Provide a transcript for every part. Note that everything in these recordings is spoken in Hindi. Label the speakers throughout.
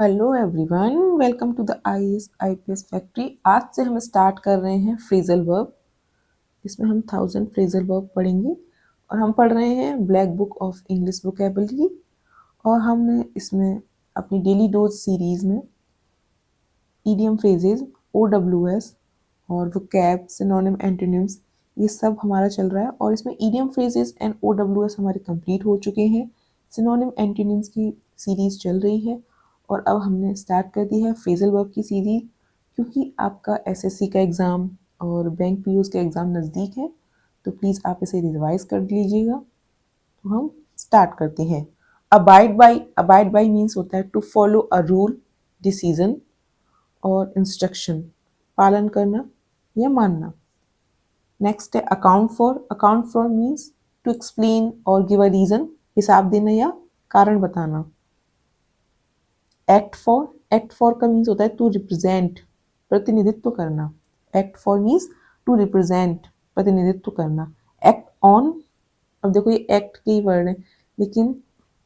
Speaker 1: Hello everyone, welcome to the IPS factory. आज से हम स्टार्ट कर रहे हैं फ्रेजल वर्ब। इसमें हम 1000 फ्रेजल वर्ब पढ़ेंगे और हम पढ़ रहे हैं black book of English vocabulary. और हमने इसमें अपनी डेली डोज सीरीज में ईडियम फ्रेजेस, OWS और वोकैब, सिनोनिम, एंटोनिम्स, ये सब हमारा चल रहा है। और इसमें ईडियम फ्रेजेस एंड OWS हमारे कंप्लीट हो चुके हैं। सिनोनिम एंटोनिम्स की सीरीज चल रही है और अब हमने स्टार्ट कर दी है फ्रेजल वर्ब की सीरीज। क्योंकि आपका एसएससी का एग्ज़ाम और बैंक पीओस का एग्ज़ाम नज़दीक है, तो प्लीज़ आप इसे रिवाइज कर लीजिएगा। तो हम स्टार्ट करते हैं। अबाइड बाई मीन्स होता है to follow a rule, decision और इंस्ट्रक्शन, पालन करना या मानना। नेक्स्ट है account for means to explain और गिव अ रीजन, हिसाब देना या कारण बताना। एक्ट फॉर का मीन्स होता है टू रिप्रेजेंट, प्रतिनिधित्व करना। Act for means to represent, प्रतिनिधित्व करना। एक्ट ऑन, अब देखो ये एक्ट के ही वर्ड है लेकिन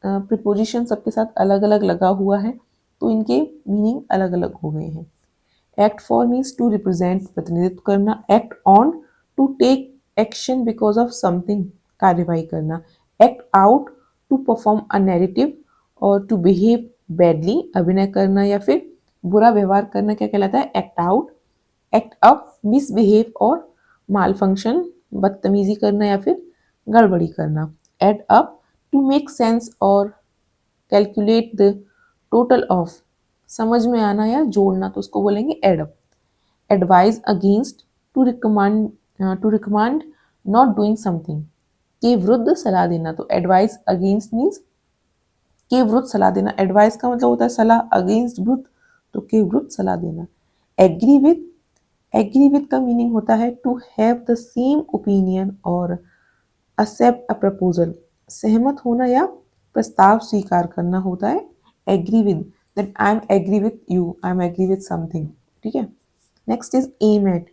Speaker 1: प्रीपोजिशन सबके साथ अलग अलग लगा हुआ है, तो इनके मीनिंग अलग अलग हो गए हैं। Act for means to represent, प्रतिनिधित्व करना। Act on, to take action because of something, कार्यवाही करना। Act out, to perform a narrative और टू बिहेव बैडली, अभिनय करना या फिर बुरा व्यवहार करना क्या कहलाता है? Act out. Act up, misbehave और माल फंक्शन, बदतमीजी करना या फिर गड़बड़ी करना। Add up, to make sense और कैलकुलेट द टोटल ऑफ, समझ में आना या जोड़ना, तो उसको बोलेंगे add up. Advise against, to recommend not doing something, के विरुद्ध सलाह देना। तो एडवाइज अगेंस्ट मीन्स के विरुद्ध सलाह देना। एडवाइस का मतलब होता है सलाह, अगेंस्ट विरुद्ध, तो के विरुद्ध सलाह देना। एग्री विद का मीनिंग होता है to have the same opinion और एक्सेप्ट अ प्रपोजल, सहमत होना या प्रस्ताव स्वीकार करना होता है agree with. That I am agree with you, I am agree with something, ठीक है। Next is aim at,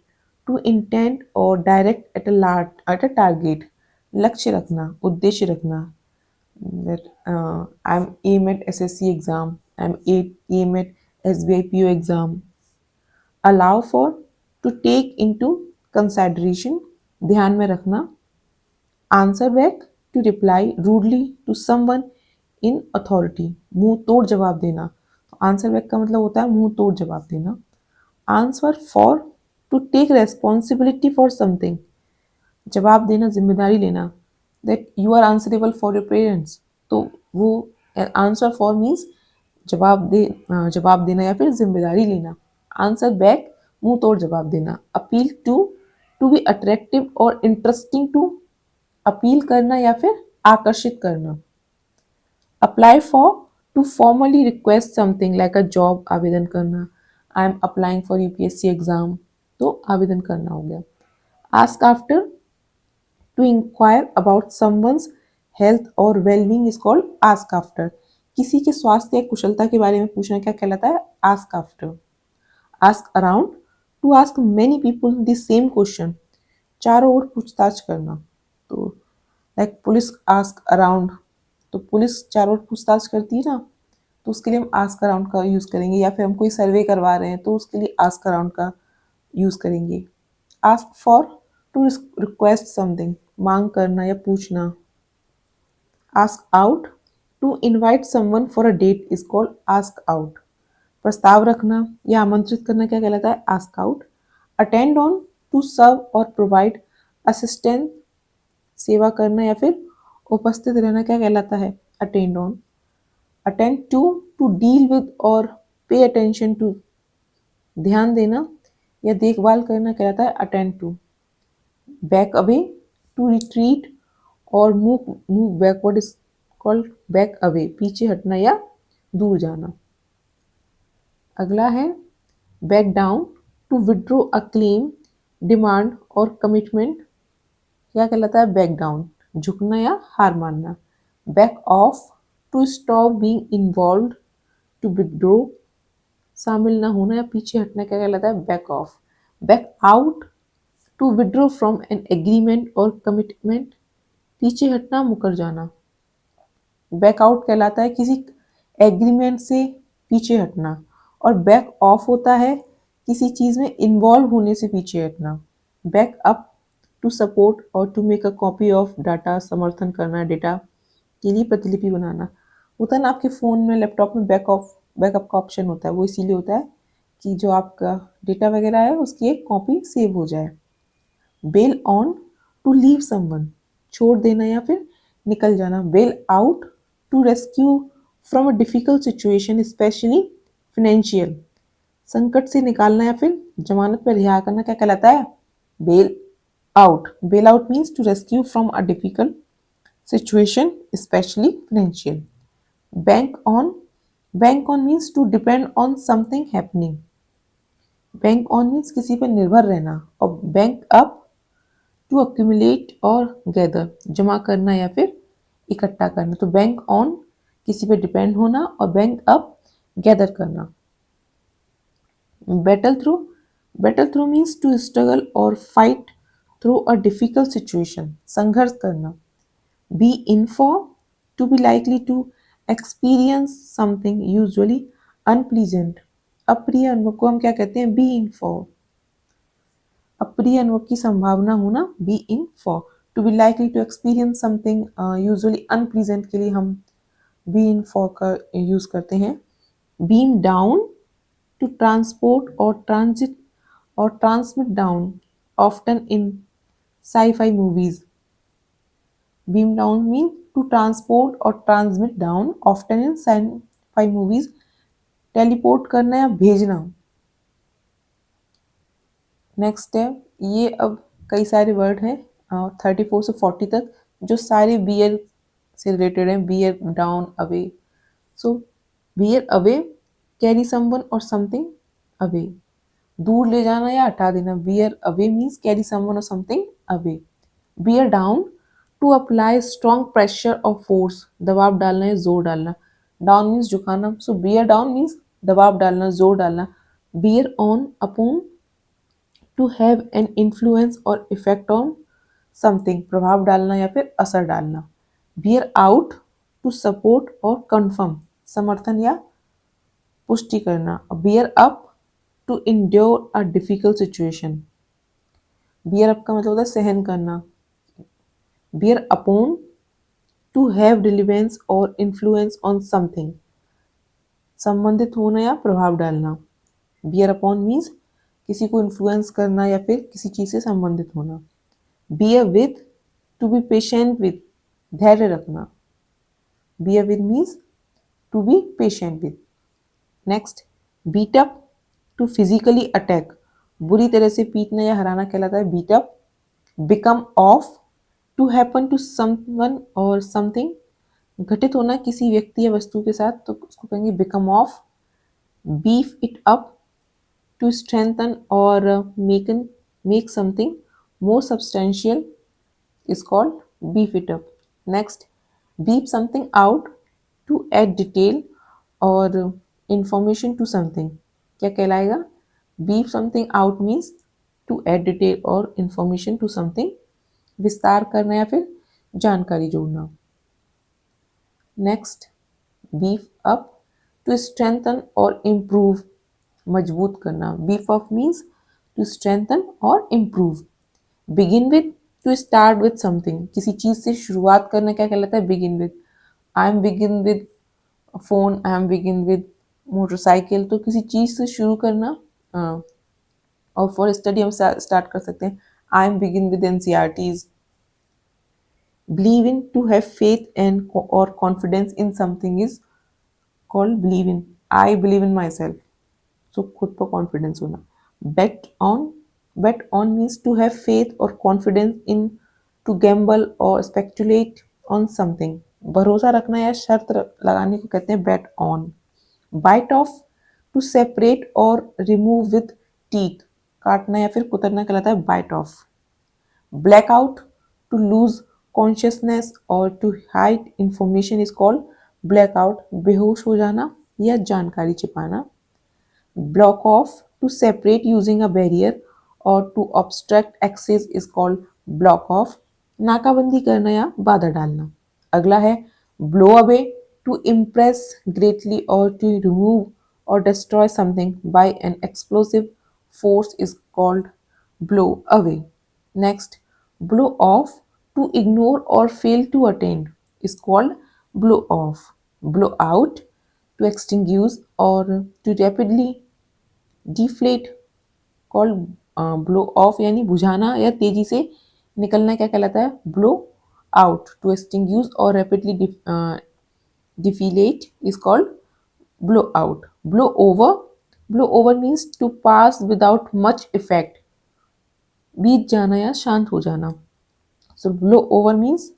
Speaker 1: to intend और डायरेक्ट एट अ टारगेट, लक्ष्य रखना, उद्देश्य रखना। that I'm aim at SSC exam, aim at SBI PO exam. Allow for, to take into consideration, ध्यान में रखना। Answer back, to reply rudely to someone in authority, मुंह तोड़ जवाब देना। आंसर बैक का मतलब होता है मुंह तोड़ जवाब देना। Answer for, to take responsibility for something, जवाब देना, जिम्मेदारी लेना। That you are answerable for your parents, तो वो आंसर फॉर मीन्स जवाब देना या फिर जिम्मेदारी लेना। आंसर बैक, मुंह तोड़ जवाब देना। अपील टू बी अट्रैक्टिव और इंटरेस्टिंग, टू अपील करना या फिर आकर्षित करना। Apply for, to formally request something like a job, आवेदन करना। I am applying for UPSC exam, तो आवेदन करना हो गया। Ask after, to inquire about someone's health और wellbeing is called ask after, किसी के स्वास्थ्य या कुशलता के बारे में पूछना क्या कहलाता है? Ask after. Ask around, to ask many people the same question, चारों ओर पूछताछ करना। तो लाइक पुलिस आस्क अराउंड, तो पुलिस चारों ओर पूछताछ करती है ना, तो उसके लिए हम आस्क अराउंड का यूज़ करेंगे। या फिर हम कोई सर्वे करवा रहे हैं तो उसके लिए आस्क अराउंड का यूज़ करेंगे। Ask for, to request something, मांग करना या पूछना। Ask out, to invite someone for a date is called ask out, प्रस्ताव रखना या आमंत्रित करना क्या कहलाता है? Ask out. Attend on, to serve और प्रोवाइड असिस्टेंस, सेवा करना या फिर उपस्थित रहना क्या कहलाता है? Attend on. Attend to deal with और पे अटेंशन टू, ध्यान देना या देखभाल करना कहलाता है attend to. Back away, to retreat और move backward is called back away, पीछे हटना या दूर जाना। अगला है back down, to withdraw a claim, demand और कमिटमेंट क्या कहलाता है? बैक डाउन, झुकना या हार मानना। Back off, to stop being involve, to withdraw, शामिल ना होना या पीछे हटना क्या कहलाता है? Back off. Back out, to withdraw from an agreement और कमिटमेंट, पीछे हटना, मुकर जाना। बैक आउट कहलाता है किसी एग्रीमेंट से, पीछे हटना, और बैक ऑफ होता है किसी चीज़ में इन्वॉल्व होने से पीछे हटना। बैक अप टू सपोर्ट और to make a copy of data, समर्थन करना डेटा के लिए प्रतिलिपि बनाना। होता है ना आपके फ़ोन में लैपटॉप में बैकअप का ऑप्शन होता है, वो इसीलिए होता है कि जो आपका डेटा वगैरह है उसकी एक कॉपी सेव हो जाए। Bail on to leave someone, छोड़ देना या फिर निकल जाना। Bail out to rescue from a difficult situation specially financial, संकट से निकालना या फिर जमानत पर रिहा करना क्या कहलाता है? Bail out. Bail out means to rescue from a difficult situation specially financial. Bank on, bank on means to depend on something happening. Bank on means किसी पर निर्भर रहना, और बैंक अप टू अक्यूमुलेट और गैदर, जमा करना या फिर इकट्ठा करना। तो बैंक ऑन किसी पे डिपेंड होना और बैंक अप गैदर करना। Battle through, battle through means to struggle और fight through a difficult situation, संघर्ष करना। Be in for, to be likely to experience something usually unpleasant. अप्रिय अनुभव को हम क्या कहते हैं? Be in for. अप्रिय अनुभव की संभावना होना, be in for. To be likely to experience something usually unpleasant के लिए हम बी इन फॉर का यूज करते हैं। बीम डाउन टू ट्रांसपोर्ट और ट्रांजिट और transmit down, often in sci-fi movies. Beam down means to transport or transmit down, often in sci-fi movies. Teleport करना या भेजना। नेक्स्ट है, ये अब कई सारे वर्ड हैं 34 से 40 तक जो सारे बियर से रिलेटेड हैं। Bear down, away. So bear away, carry someone और समथिंग अवे, दूर ले जाना या हटा देना। Bear away means carry someone और something away. Bear down, to apply strong pressure और फोर्स, दबाव डालना या जोर डालना। डाउन मीन्स झुकाना, सो बियर डाउन मीन्स दबाव डालना, जोर डालना। Bear on, upon, to have an influence और इफेक्ट ऑन समथिंग, प्रभाव डालना या फिर असर डालना। बियर आउट, टू सपोर्ट और कन्फर्म, समर्थन या पुष्टि करना। Bear up, to endure a difficult situation. Bear up का मतलब होता है सहन करना। Bear upon, to have relevance और इन्फ्लुएंस ऑन समथिंग, संबंधित होना या प्रभाव डालना। बियर अपॉन मीन्स किसी को इन्फ्लुएंस करना या फिर किसी चीज से संबंधित होना। Bear with, to be patient with, धैर्य रखना। Bear with means to be patient with. Next, beat up, to physically attack, बुरी तरह से पीटना या हराना कहलाता है beat up. Become off, to happen to someone और समथिंग, घटित होना किसी व्यक्ति या वस्तु के साथ तो उसको कहेंगे become of. Beef it up, to strengthen और make something more substantial is called beef it up. Next, beep something out, to add detail और इंफॉर्मेशन टू समथिंग, क्या कहलाएगा? Beep something out means to add detail और इंफॉर्मेशन टू समथिंग, विस्तार करना या फिर जानकारी जोड़ना। Next, beef up, to strengthen और इम्प्रूव, मजबूत करना। Beef up means to strengthen और improve. Begin with, to start with something, किसी चीज से शुरुआत करना क्या कहलाता है? Begin with. I am begin with phone, I am begin with motorcycle, तो किसी चीज से शुरू करना। और फॉर स्टडी हम स्टार्ट कर सकते हैं I am begin with NCERTs. Believe in, to have faith and or confidence in something is called believe in. I believe in myself. So खुद पर confidence होना. Bet on, bet on means to have faith or confidence in, to gamble or speculate on something. भरोसा रखना या शर्त लगाने को कहते हैं bet on. Bite off, to separate or remove with teeth. काटना या फिर कुतरना कहलाता है bite off. Blackout, to lose consciousness or to hide information is called blackout, बेहोश हो जाना या जानकारी छिपाना। Block off, to separate using a barrier or to obstruct access is called block off, नाकाबंदी करना या बाधा डालना। अगला है blow away, to impress greatly or to remove or destroy something by an explosive force is called blow away. Next, blow off, to ignore or fail to attend, is called blow off. Blow out, to extinguish or to rapidly deflate, called blow of यानी बुझाना या तेजी से निकलना क्या कहलाता है? Blow out. टू एक्सटिंग्यूश और rapidly deflate is called blow out. Blow over means to pass without much effect. बीत जाना या शांत हो जाना. So blow over means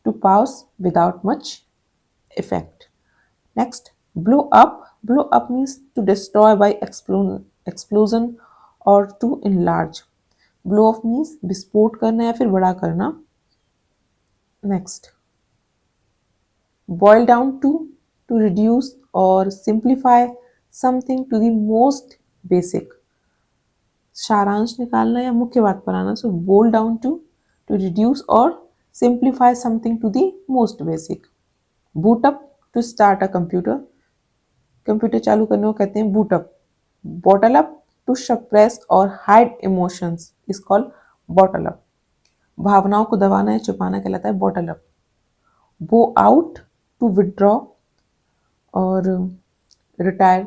Speaker 1: to pass without much effect. Next, blow up. Blow up means to destroy by explosion or to enlarge. Blow off means विस्फोट करना या फिर बड़ा करना. Next, boil down to reduce or simplify something to the most basic. सारांश निकालना या मुख्य बात पर आना. So boil down to reduce or simplify something to the most basic. Boot up, to start a computer. Computer चालू करने को कहते हैं boot up. Bottle up, to suppress or hide emotions is called bottle up. भावनाओं को दबाना या छुपाना कहलाता है bottle up. Bow out, to withdraw और retire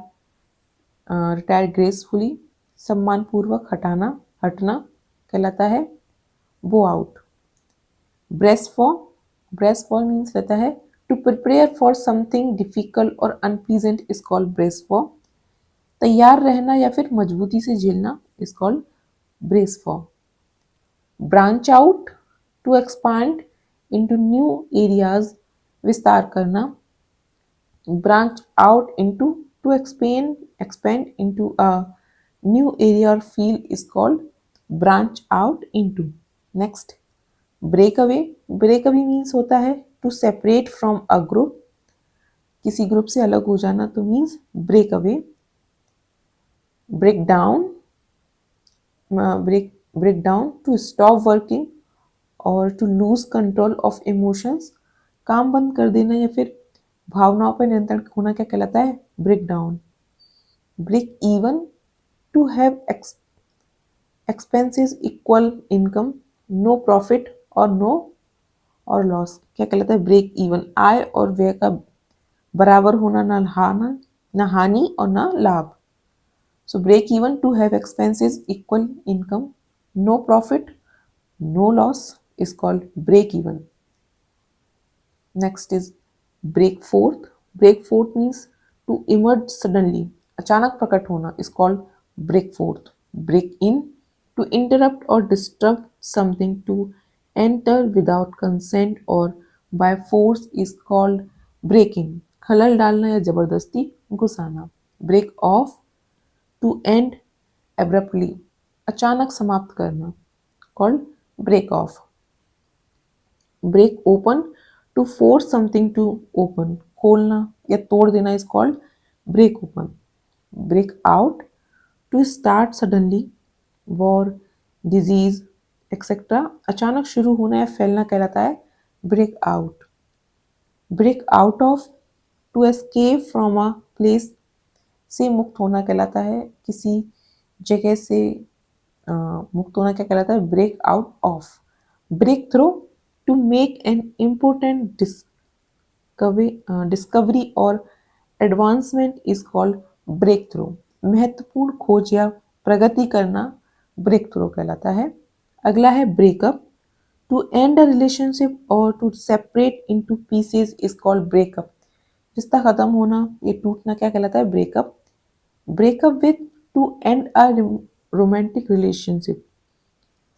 Speaker 1: gracefully, सम्मान पूर्वक हटना कहलाता है bow out. Brace for means रहता है to prepare for something difficult or unpleasant is called brace for. तैयार रहना या फिर मजबूती से झेलना is called brace for. Branch out, to expand into new areas, विस्तार करना. Branch out into, to expand into a new area or field is called branch out into. Next, break away. Break away means होता है to separate from a group. किसी ग्रुप से अलग हो जाना तो means break away. Break down, to stop working or to lose control of emotions. काम बंद कर देना या फिर भावनाओं पर नियंत्रण होना क्या कहलाता है? Break down. Break even, to have expenses equal income, no profit or loss क्या कहलाता है? Break even. आय और व्यय का बराबर होना, ना हानि और ना लाभ. So break even, to have expenses equal income, no profit, no loss is called break even. Next is break forth. Break forth means to emerge suddenly, अचानक प्रकट होना is called break forth. Break in, to interrupt or disturb something, to enter without consent or by force is called breaking. खलल डालना या जबरदस्ती घुसाना. Break off, to end abruptly, अचानक समाप्त करना called break off. Break open, to force something to open, खोलना या तोड़ देना is called break open. Break out, to start suddenly, war, disease etc. अचानक शुरू होना या फैलना कहलाता है break out. Break out of, to escape from a place, से मुक्त होना कहलाता है किसी जगह से मुक्त होना क्या कहलाता है? Break out of. Break through, to make an important discovery और advancement is called break through. महत्वपूर्ण खोज या प्रगति करना ब्रेक थ्रू कहलाता है. अगला है breakup, to end a relationship और to separate into pieces is called breakup. रिश्ता खत्म होना, ये टूटना क्या कहलाता है? Breakup. Breakup with, to end a romantic relationship,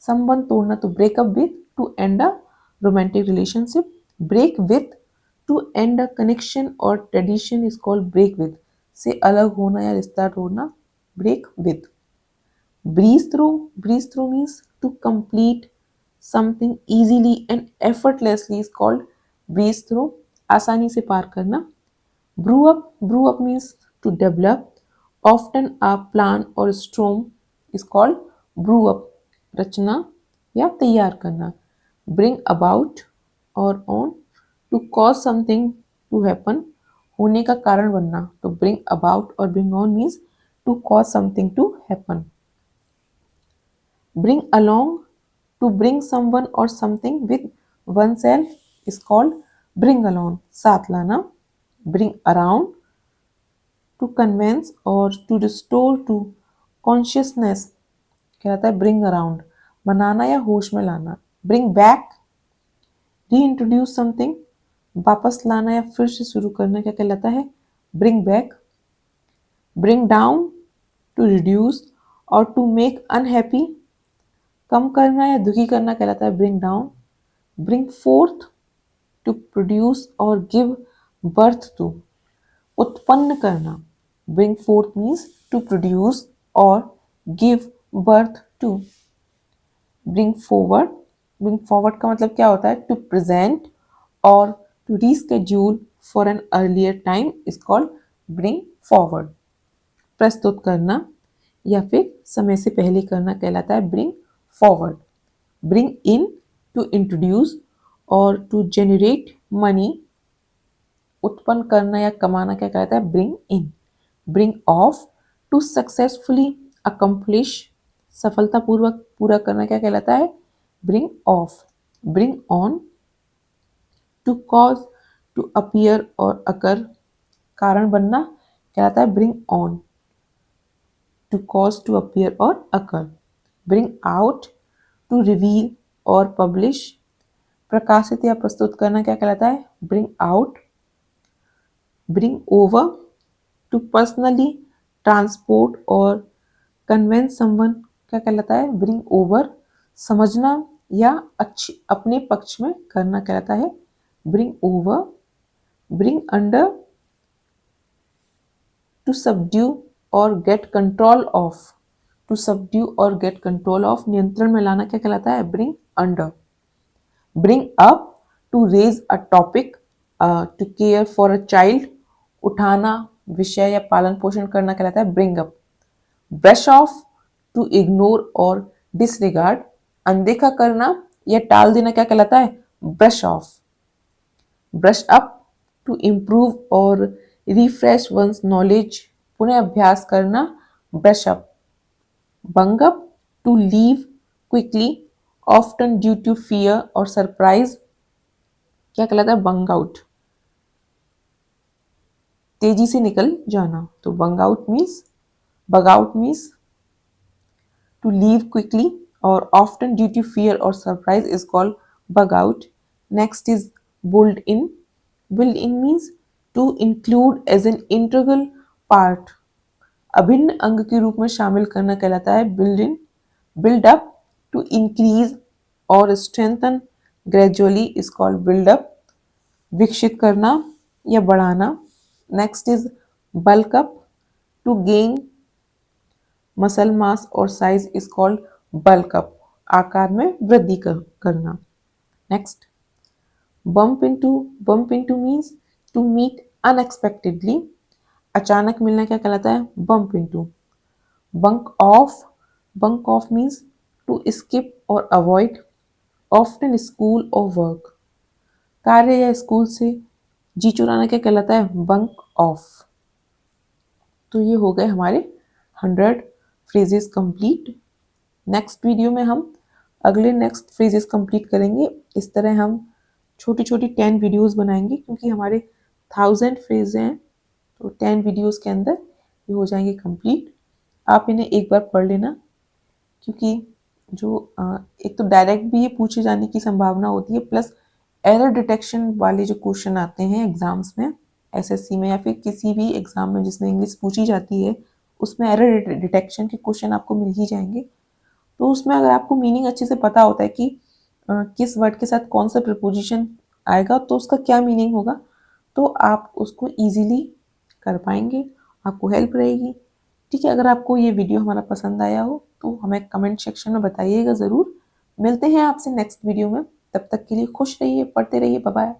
Speaker 1: संबंध तोड़ना तो breakup with, to end a romantic relationship. Break with, to end a connection और tradition is called break with, से अलग होना या रिश्ता तोड़ना break with. Breeze through means to complete something easily and effortlessly is called breeze through, आसानी से पार करना. Brew up means to develop. Often a plan or storm is called brew up, रचना या तैयार करना. Bring about or on, to cause something to happen. होने का कारण बनना, तो bring about और bring on means to cause something to happen. Bring along, to bring someone or something with oneself is called bring along, साथ लाना. Bring around, to convince or to restore to consciousness कहलाता है bring around, मनाना या होश में लाना. Bring back, reintroduce something, वापस लाना या फिर से शुरू करना क्या कहलाता है bring back. Bring down, to reduce or to make unhappy, कम करना या दुखी करना कहलाता है bring down. Bring forth, to produce or give birth to, उत्पन्न करना. Bring forth means to produce or give birth to. Bring forward, bring forward का मतलब क्या होता है to present or to reschedule for an earlier time is called bring forward. प्रस्तुत करना या फिर समय से पहले करना कहलाता है bring forward. Bring in, to introduce or to generate money, उत्पन्न करना या कमाना क्या कहलाता है bring in. Bring off, to successfully accomplish, सफलतापूर्वक पूरा करना क्या कहलाता है bring off. Bring on, to cause, to appear और occur, कारण बनना कहलाता है bring on. To cause, to appear और occur. Bring out, to reveal और publish, प्रकाशित या प्रस्तुत करना क्या कहलाता है bring out. Bring over, to personally transport और convince someone क्या कहलाता है bring over, समझना या अपने पक्ष में करना कहलाता है bring over. Bring under, to subdue और get control of, to subdue और get control of, नियंत्रण में लाना क्या कहलाता है bring under. Bring up, to raise a topic, to care for a child, उठाना विषय या पालन पोषण करना कहलाता है bring up. Brush off, to ignore और disregard, अनदेखा करना या टाल देना क्या कहलाता है brush off. Brush up, to improve और refresh one's knowledge, पुनः अभ्यास करना brush up. Bung up, to leave quickly, often due to fear और surprise, क्या कहलाता है bung out, तेजी से निकल जाना. तो bung out means to leave quickly or often due to fear or surprise is called bug out. Next is build in. Build in means to include as an integral part, अभिन्न अंग के रूप में शामिल करना कहलाता है build in. Build up, to increase or strengthen gradually is called build up, विकसित करना या बढ़ाना. Next is bulk up, to gain muscle mass और size is called bulk up, आकार में वृद्धि करना. Next bump into means to meet unexpectedly, अचानक मिलना क्या कहलाता है bump into. Bunk off means to skip और अवॉइड, ऑफ्टन स्कूल और वर्क, कार्य या स्कूल से जी चुराना क्या कहलाता है बंक ऑफ. तो ये हो गए हमारे 100 फ्रेजेस कंप्लीट. नेक्स्ट वीडियो में हम अगले नेक्स्ट फ्रेजेस कंप्लीट करेंगे. इस तरह हम छोटी छोटी 10 वीडियोस बनाएंगे क्योंकि हमारे 1000 फ्रेज हैं, तो 10 वीडियोस के अंदर ये हो जाएंगे कंप्लीट. आप इन्हें एक बार पढ़ लेना क्योंकि जो एक तो डायरेक्ट भी ये पूछे जाने की संभावना होती है, प्लस एरर डिटेक्शन वाले जो क्वेश्चन आते हैं एग्जाम्स में, एसएससी में या फिर किसी भी एग्जाम में जिसमें इंग्लिश पूछी जाती है, उसमें एरर डिटेक्शन के क्वेश्चन आपको मिल ही जाएंगे. तो उसमें अगर आपको मीनिंग अच्छे से पता होता है कि किस वर्ड के साथ कौन सा प्रीपोजिशन आएगा तो उसका क्या मीनिंग होगा, तो आप उसको इजीली कर पाएंगे, आपको हेल्प रहेगी. ठीक है, अगर आपको ये वीडियो हमारा पसंद आया हो तो हमें कमेंट सेक्शन में बताइएगा ज़रूर. मिलते हैं आपसे नेक्स्ट वीडियो में, तब तक के लिए खुश रहिए, पढ़ते रहिए, बाय बाय.